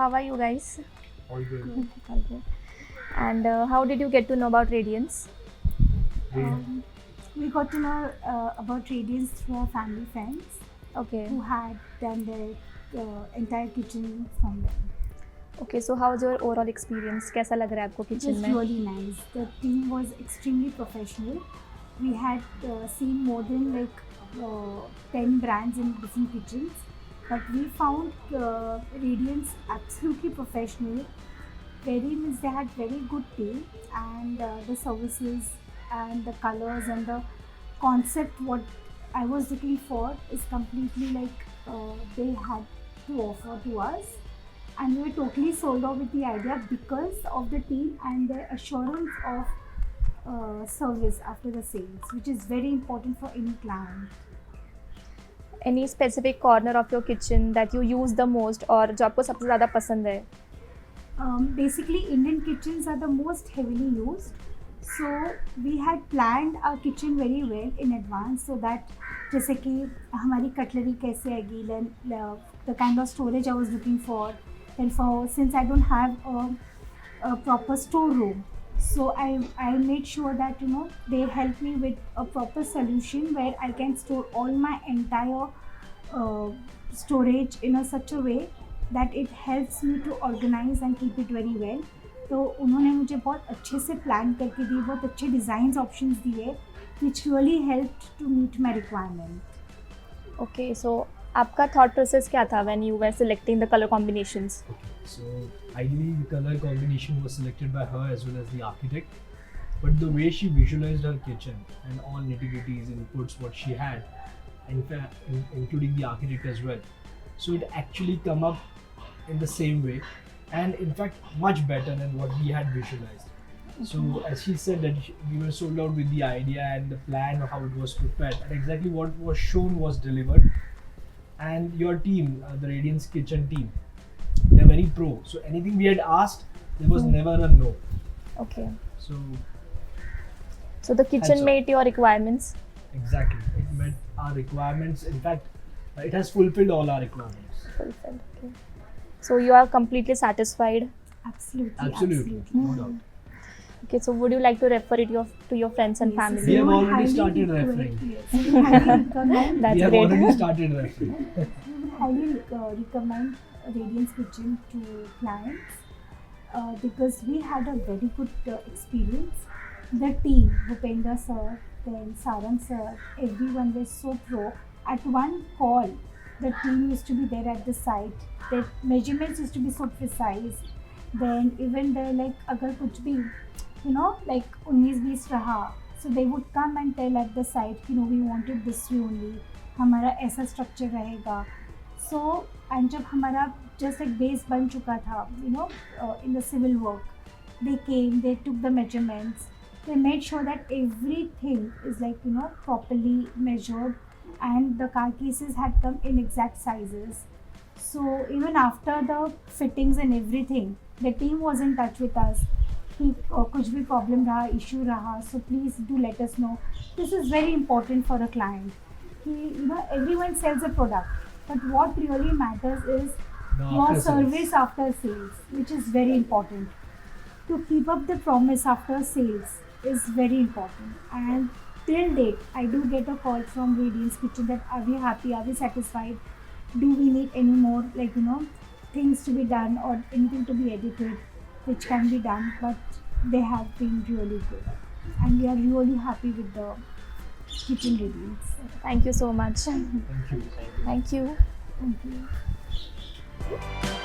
how are you guys? All good. All good. And how did you get to know about Radiance? We got to know about Radiance through our family friends Okay. who had done their entire kitchen from them. Okay, so how was your overall experience? कैसा लग रहा है आपको It kitchen was में? really nice. The team was extremely professional. We had seen more than 10 brands in different kitchens, but we found Radiance absolutely professional. They had very good team, and the services and the colors and the concept what I was looking for is completely they had to offer to us, and we were totally sold out with the idea because of the team and the assurance of service after the sales, which is very important for any client. Any specific corner of your kitchen that you use the most और जो आपको सबसे ज़्यादा पसंद है? Basically, Indian kitchens are the most heavily used. So we had planned our kitchen very well in advance so that जैसे कि हमारी cutlery कैसे आएगी, the kind of storage I was looking for, and since I don't have a proper storeroom, so I made sure that they help me with a proper solution where I can store all my entire storage in such a way that it helps me to organize and keep it very well. तो उन्होंने मुझे बहुत अच्छे से plan करके दिए, बहुत अच्छे डिज़ाइंस ऑप्शंस दिए which really helped to meet my requirement. Okay, so आपका thought process क्या था when you were selecting the color combinations? Okay, so ideally the color combination was selected by her as well as the architect, but the way she visualized her kitchen and all nitty-gritties, inputs, what she had, in fact, including the architect as well, so it actually come up in the same way, and in fact much better than what we had visualized. So as she said that we were sold out with the idea and the plan of how it was prepared, and exactly what was shown was delivered. And your team, the Radiance Kitchen team, they're very pro. So anything we had asked, there was never a no. Okay. So So the kitchen Hands met your requirements. exactly, it met our requirements. In fact, it has fulfilled all our requirements. Fulfilled. Okay. So you are completely satisfied. Absolutely, no doubt. Okay, so would you like to refer it to your friends and Yes, family? We have would already highly started recommend- referring. Yes, we would highly recommend. That's We have great. already started referring. We would highly recommend Radiance Kitchen to clients because we had a very good experience. The team, Bhupendra sir, then Sarang sir, everyone was so pro. At one call, the team used to be there at the site. The measurements used to be so precise. Then even the अगर कुछ भी 19-20 रहा, so they would come and tell at the site we wanted this way only, हमारा ऐसा structure रहेगा. So and जब हमारा just like base बन चुका था in the civil work, they came, they took the measurements, they made sure that everything is properly measured, and the car cases had come in exact sizes. So even after the fittings and everything, the team was in touch with us कि कुछ भी problem रहा, issue रहा, so please do let us know. This is very important for a client कि everyone sells a product, but what really matters is The your after sales. service after sales, which is very important. To keep up the promise after sales is very important. And till date, I do get a call from Radiance Kitchen that are we happy, are we satisfied, do we need any more things to be done or anything to be edited which can be done, but they have been really good and we are really happy with the kitchen Radiance. Thank you so much. Thank you. Thank you. Thank you.